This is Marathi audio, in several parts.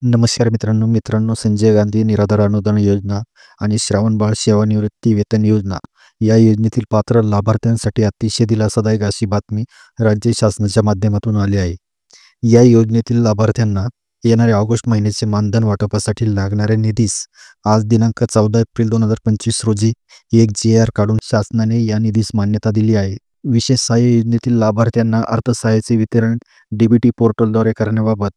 नमस्कार मित्रांनो, संजय गांधी निराधार अनुदान योजना आणि श्रावणबाळ सेवानिवृत्ती वेतन योजना या योजनेतील पात्र लाभार्थ्यांसाठी अतिशय दिलासादायक अशी बातमी राज्य शासनाच्या माध्यमातून आली आहे. या योजनेतील लाभार्थ्यांना येणाऱ्या ऑगस्ट महिन्याचे मानधन वाटपासाठी लागणाऱ्या निधीस आज दिनांक 14 एप्रिल 2025 रोजी एक GR काढून शासनाने या निधीस मान्यता दिली आहे. विशेष सहाय्य योजनेतील लाभार्थ्यांना अर्थसहाय्याचे वितरण DBT पोर्टलद्वारे करण्याबाबत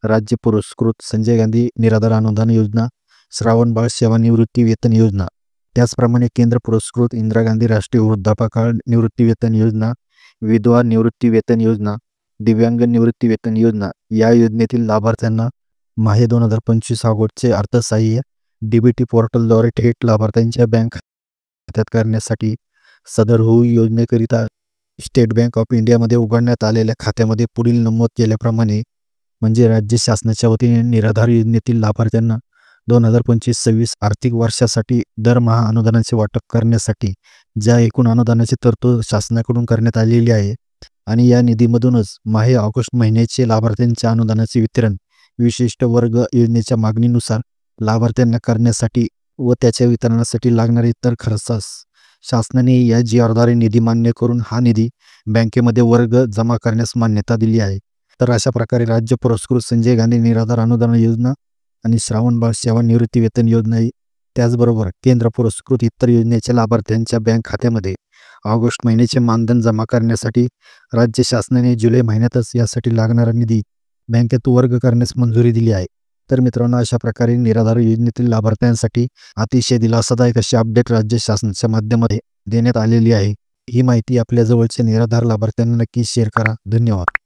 राज्य पुरस्कृत संजय गांधी निराधार अनुदान योजना, श्रावणबाळ सेवानिवृत्ती वेतन योजना, त्याचप्रमाणे केंद्र पुरस्कृत इंदिरा गांधी राष्ट्रीय वृद्धापकाळ निवृत्ती वेतन योजना, विधवा निवृत्ती वेतन योजना, दिव्यांग निवृत्ती वेतन योजना या योजनेतील लाभार्थ्यांना माहे 2025 ऑगस्टचे अर्थसहाय्य DBT पोर्टलद्वारे थेट लाभार्थ्यांच्या बँक खात्यात करण्यासाठी सदर योजनेकरिता स्टेट बँक ऑफ इंडियामध्ये उघडण्यात आलेल्या खात्यामध्ये पुढील नमूद केल्याप्रमाणे म्हणजे राज्य शासनाच्या वतीने निराधार योजनेतील लाभार्थ्यांना 2025-26 आर्थिक वर्षासाठी दरमहा अनुदानाचे वाटप करण्यासाठी ज्या एकूण अनुदानाची तरतूद शासनाकडून करण्यात आलेली आहे आणि या निधीमधूनच माहे ऑगस्ट महिन्याचे लाभार्थ्यांच्या अनुदानाचे वितरण विशिष्ट वर्ग योजनेच्या मागणीनुसार लाभार्थ्यांना करण्यासाठी व त्याच्या वितरणासाठी लागणारे इतर खर्चास शासनाने या GRद्वारे निधी मान्य करून हा निधी बँकेमध्ये वर्ग जमा करण्यास मान्यता दिली आहे. तर अशा प्रकारे राज्य पुरस्कृत संजय गांधी निराधार अनुदान योजना आणि श्रावणबाळ सेवानिवृत्ती वेतन योजना त्याचबरोबर केंद्र पुरस्कृत इतर योजनेच्या लाभार्थ्यांच्या बँक खात्यामध्ये ऑगस्ट महिन्याचे मानधन जमा करण्यासाठी राज्य शासनाने जुलै महिन्यातच यासाठी लागणारा निधी बँकेत वर्ग करण्यास मंजुरी दिली आहे. तर मित्रांनो, अशा प्रकारे निराधार योजनेतील लाभार्थ्यांसाठी अतिशय दिलासादायक अशी अपडेट राज्य शासनाच्या माध्यमामध्ये देण्यात आलेली आहे. ही माहिती आपल्या जवळच्या निराधार लाभार्थ्यांना नक्की शेअर करा. धन्यवाद.